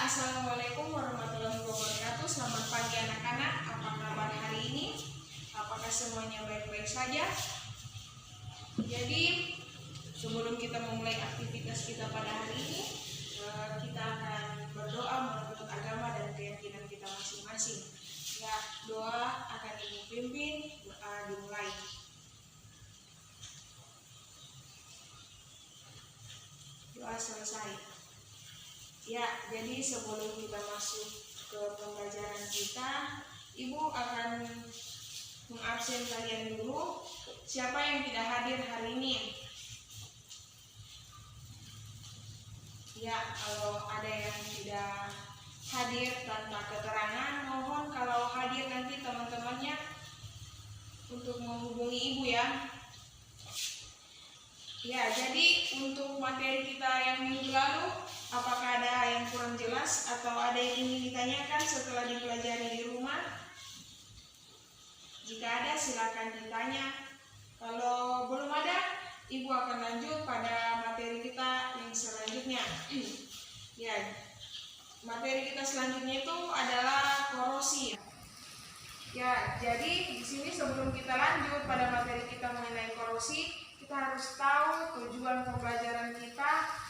Assalamualaikum warahmatullahi wabarakatuh. Selamat pagi anak-anak. Apa kabar hari ini? Apakah semuanya baik-baik saja? Jadi sebelum kita memulai aktivitas kita pada hari ini, kita akan berdoa menurut agama dan keyakinan kita masing-masing. Ya, doa akan Ibu pimpin. Doa dimulai. Doa selesai. Ya, jadi sebelum kita masuk ke pembelajaran kita, Ibu akan mengabsen kalian dulu. Siapa yang tidak hadir hari ini? Ya, kalau ada yang tidak hadir tanpa keterangan, mohon kalau hadir nanti teman-temannya untuk menghubungi Ibu ya. Ya, jadi untuk materi kita yang minggu lalu, apakah ada yang kurang jelas atau ada yang ingin ditanyakan setelah dipelajari di rumah? Jika ada, silakan ditanya. Kalau belum ada, Ibu akan lanjut pada materi kita yang selanjutnya. Ya, materi kita selanjutnya itu adalah korosi. Ya, jadi di sini sebelum kita lanjut pada materi kita mengenai korosi, kita harus tahu tujuan pembelajaran kita.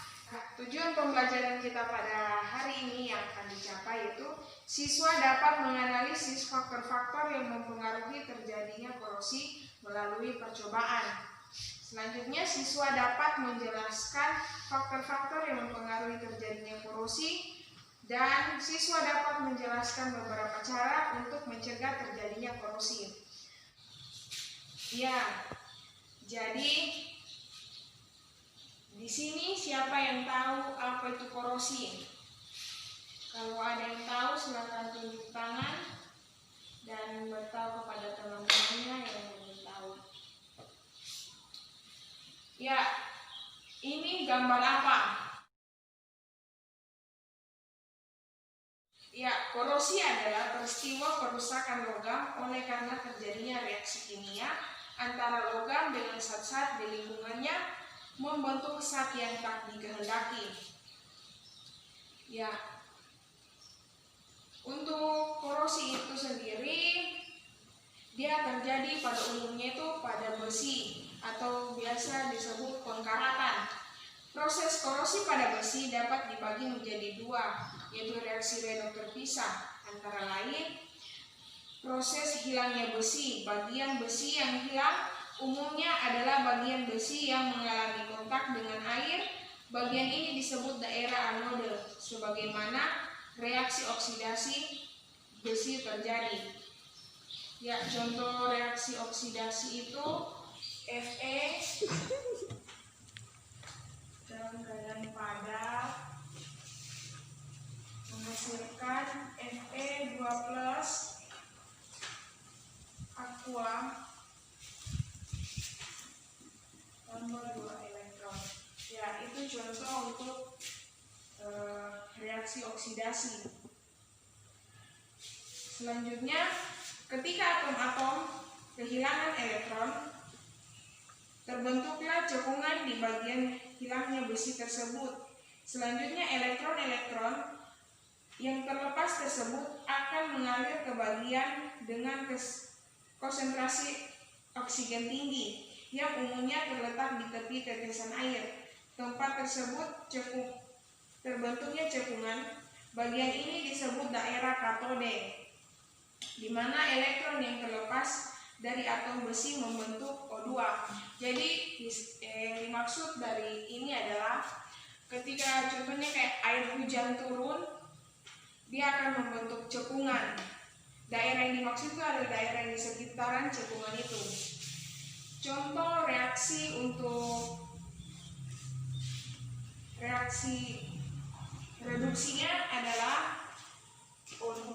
Tujuan pembelajaran kita pada hari ini yang akan dicapai itu siswa dapat menganalisis faktor-faktor yang mempengaruhi terjadinya korosi melalui percobaan. Selanjutnya, siswa dapat menjelaskan faktor-faktor yang mempengaruhi terjadinya korosi dan siswa dapat menjelaskan beberapa cara untuk mencegah terjadinya korosi. Ya, jadi di sini siapa yang tahu apa itu korosi? Kalau ada yang tahu, silakan tunjuk tangan dan beritahu kepada teman-temannya yang belum tahu. Ya, ini gambar apa? Ya, korosi adalah peristiwa perusakan logam oleh karena terjadinya reaksi kimia antara logam dengan zat-zat di lingkungannya membentuk zat yang tak dikehendaki. Ya, untuk korosi itu sendiri dia terjadi pada umumnya itu pada besi atau biasa disebut pengkaratan. Proses korosi pada besi dapat dibagi menjadi dua, yaitu reaksi Redox terpisah, antara lain proses hilangnya besi. Bagian besi yang hilang umumnya adalah bagian besi yang mengalami kontak dengan air. Bagian ini disebut daerah anode, sebagaimana reaksi oksidasi besi terjadi. Ya, contoh reaksi oksidasi itu Fe dalam keadaan padat menghasilkan Fe2+ aqua tambah 2 elektron. Ya, itu contoh untuk reaksi oksidasi. Selanjutnya, ketika atom-atom kehilangan elektron, terbentuklah cekungan di bagian hilangnya besi tersebut. Selanjutnya, elektron-elektron yang terlepas tersebut akan mengalir ke bagian dengan konsentrasi oksigen tinggi yang umumnya terletak di tepi tetesan air. Tempat tersebut terbentuknya cekungan. Bagian ini disebut daerah katode, di mana elektron yang terlepas dari atom besi membentuk O2. Jadi yang dimaksud dari ini adalah ketika contohnya kayak air hujan turun, dia akan membentuk cekungan. Daerah yang dimaksud itu adalah daerah yang di sekitaran cekungan itu. Contoh reaksi untuk reaksi reduksinya adalah O2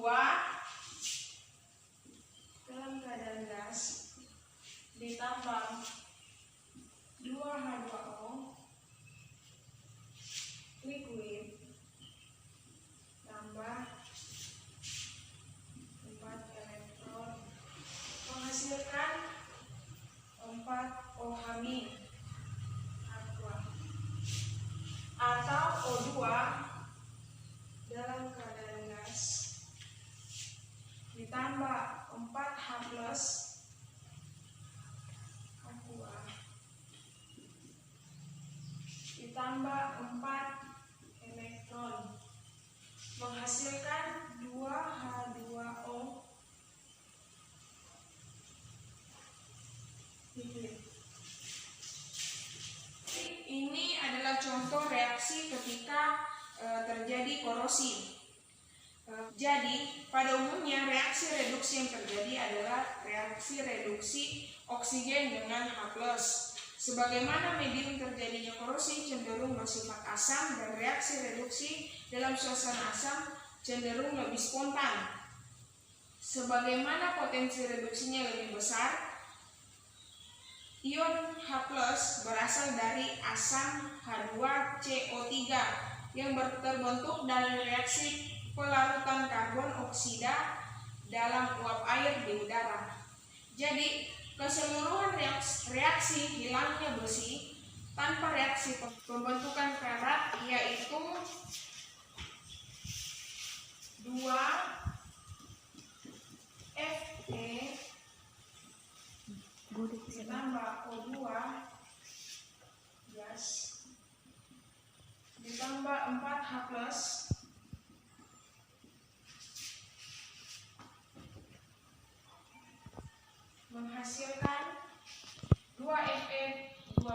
dalam keadaan gas ditambah 2H2O liquid tambah 4 elektron menghasilkan 4OH- aqua atau O2 dalam ditambah 4 elektron menghasilkan 2H2O liquid. Ini adalah contoh reaksi ketika terjadi korosi. Jadi pada umumnya reaksi reduksi yang terjadi adalah reaksi reduksi oksigen dengan H+. Sebagaimana medium terjadinya korosi cenderung bersifat asam dan reaksi reduksi dalam suasana asam cenderung lebih spontan. Sebagaimana potensi reduksinya lebih besar, ion H+ berasal dari asam H2CO3 yang terbentuk dari reaksi pelarutan karbon oksida dalam uap air di udara. Jadi, keseluruhan reaksi hilangnya besi tanpa reaksi pembentukan karat yaitu 2Fe ditambah O2 gas ditambah 4H+ menghasilkan 2Fe2+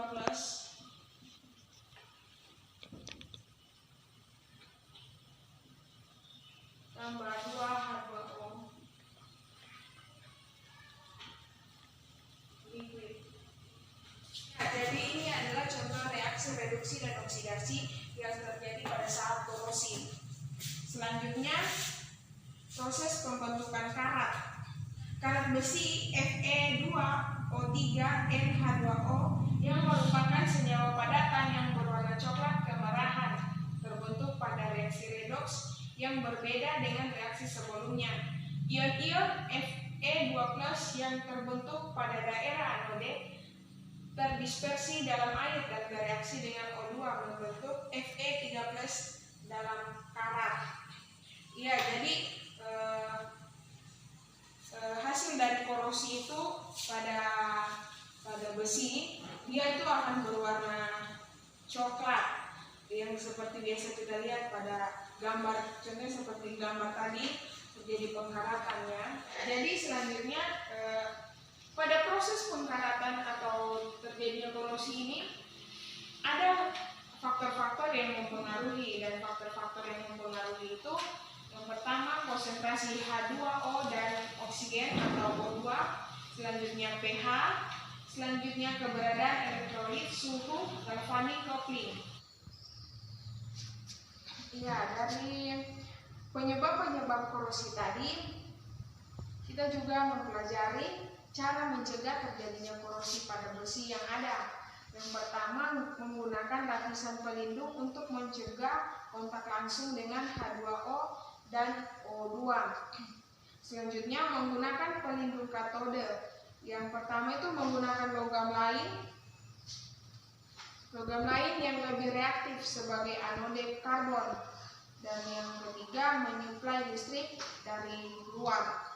tambah 2H2O liquid. Jadi ini adalah contoh reaksi reduksi dan oksidasi yang terjadi pada saat korosi. Selanjutnya, proses pembentukan karat. Karat besi Fe2O3NH2O yang merupakan senyawa padatan yang berwarna coklat kemerahan terbentuk pada reaksi redoks yang berbeda dengan reaksi sebelumnya. Ion-ion Fe2+ yang terbentuk pada daerah anode terdispersi dalam air dan bereaksi dengan O2 membentuk Fe3+ dalam karat. Ya, jadi hasil dari korosi itu pada besi dia itu akan berwarna coklat yang seperti biasa kita lihat pada gambar, contohnya seperti gambar tadi terjadi pengkaratannya. Jadi selanjutnya pada proses pengkaratan atau terjadinya korosi ini ada faktor-faktor yang mempengaruhi, dan faktor-faktor yang mempengaruhi itu yang pertama konsentrasi H2O dan oksigen atau O2, selanjutnya pH, selanjutnya keberadaan elektrolit, suhu, galvanic coupling. Ya, dari penyebab-penyebab korosi tadi kita juga mempelajari cara mencegah terjadinya korosi pada besi yang ada. Yang pertama, menggunakan lapisan pelindung untuk mencegah kontak langsung dengan H2O dan O2. Selanjutnya, menggunakan pelindung katode. Yang pertama itu menggunakan logam lain yang lebih reaktif sebagai anode karbon. Dan yang ketiga, menyuplai listrik dari luar.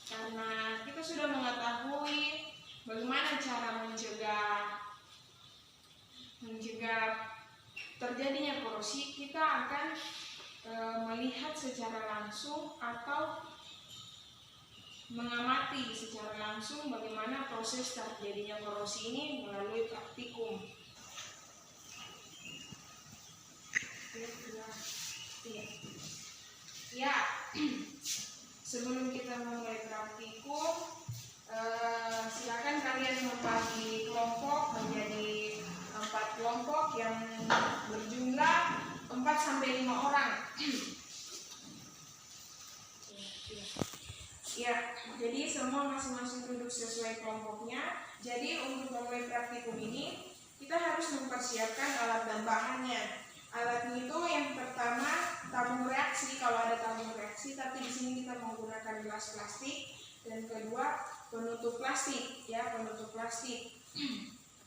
Karena kita sudah mengetahui bagaimana cara mencegah terjadinya korosi, kita akan melihat secara langsung atau mengamati secara langsung bagaimana proses terjadinya korosi ini melalui praktikum. Ya, sebelum kita mulai praktikum, silakan kalian membagi kelompok menjadi 4 kelompok yang berjumlah 4-5 orang. Ya, jadi semua masing-masing duduk sesuai kelompoknya. Jadi untuk memulai praktikum ini kita harus mempersiapkan alat dan bahannya. Alatnya itu yang pertama tabung reaksi, kalau ada tabung reaksi, tapi di sini kita menggunakan gelas plastik. Dan kedua penutup plastik, ya, penutup plastik.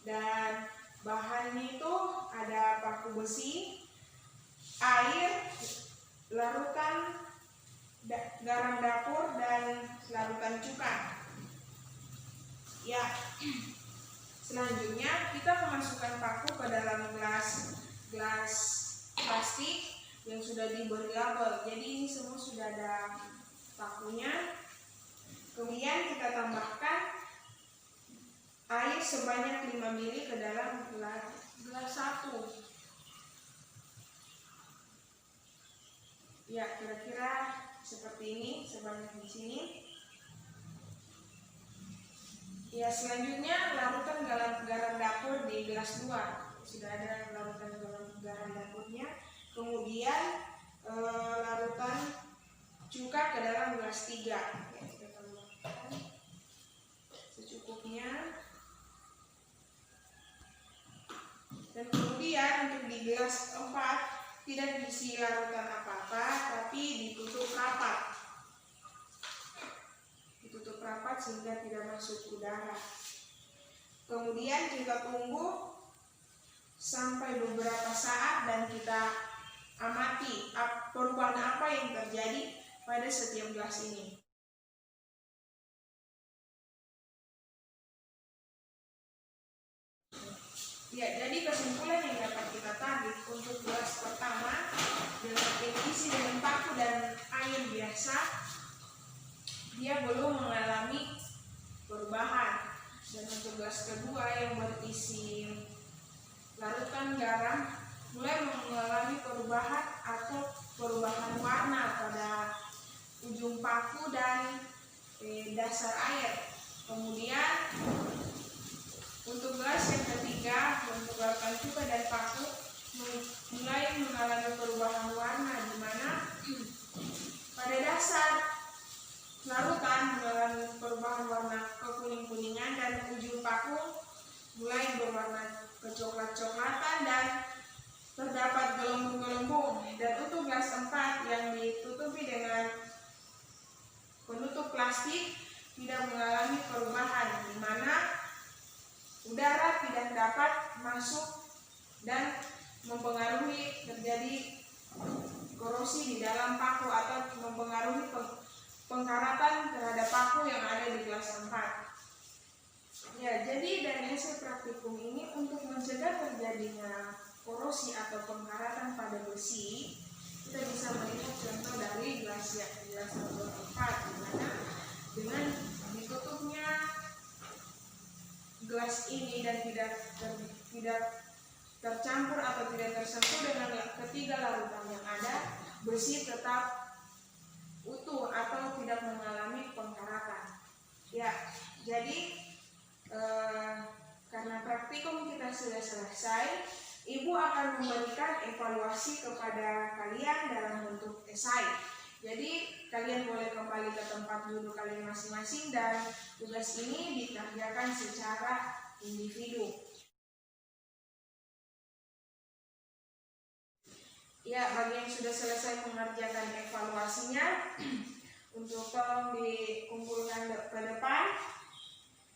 Dan bahannya itu ada paku besi, air, larutan garam dapur, dan larutan cuka. Ya, Selanjutnya kita memasukkan paku ke dalam gelas plastik yang sudah diberi label. Jadi ini semua sudah ada pakunya. Kemudian kita tambahkan air sebanyak 5 ml ke dalam gelas 1. Ya, kira-kira seperti ini, sebanyak di sini. Ya, selanjutnya larutan garam dapur di gelas 2. Sudah ada larutan garam dapurnya. Kemudian larutan cuka ke dalam gelas 3. Ya, kita tambahkan secukupnya. Dan kemudian untuk di gelas 4 tidak diisi larutan apa-apa, tapi ditutup rapat. Ditutup rapat sehingga tidak masuk udara. Kemudian kita tunggu sampai beberapa saat dan kita amati perubahan apa yang terjadi pada setiap gelas ini. Ya, jadi kesimpulan yang dapat kita tarik untuk gelas pertama dengan diisi dengan paku dan air biasa, dia belum mengalami perubahan. Dan untuk gelas kedua yang berisi larutan garam mulai mengalami perubahan atau perubahan warna pada ujung paku dan dasar air. Kemudian untuk gelas yang ketiga, untuk larutan cuka dan paku mulai mengalami perubahan warna, di mana pada dasar larutan mengalami perubahan warna kekuning-kuningan dan ujung paku mulai berwarna kecoklat-coklatan dan terdapat gelembung-gelembung. Dan untuk gelas 4 yang ditutupi dengan penutup plastik tidak mengalami perubahan, di mana udara tidak dapat masuk dan mempengaruhi terjadi korosi di dalam paku atau mempengaruhi pengkaratan terhadap paku yang ada di gelas 4. Ya, jadi dari hasil praktikum ini untuk mencegah terjadinya korosi atau pengkaratan pada besi, kita bisa melihat contoh dari gelas nomor 4, di mana dengan ditutupnya gelas ini dan tidak tercampur atau tidak tersentuh dengan ketiga larutan yang ada, besi tetap utuh atau tidak mengalami pengkaratan. Ya, jadi karena praktikum kita sudah selesai, Ibu akan memberikan evaluasi kepada kalian dalam bentuk esai. Jadi kalian boleh kembali ke tempat duduk kalian masing-masing dan tugas ini dikerjakan secara individu. Ya, bagi yang sudah selesai mengerjakan evaluasinya, untuk tolong dikumpulkan ke depan.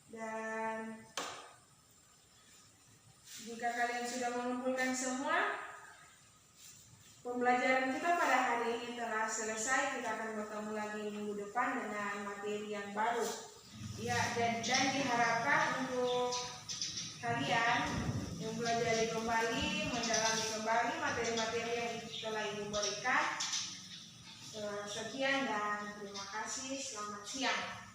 Dan jika kalian sudah mengumpulkan semua, pembelajaran kita pada hari ini telah selesai. Kita akan bertemu lagi minggu depan dengan materi yang baru. Ya, dan diharapkan untuk kalian mempelajari kembali, mendalami kembali materi-materi yang telah Ibu berikan. Sekian dan terima kasih. Selamat siang.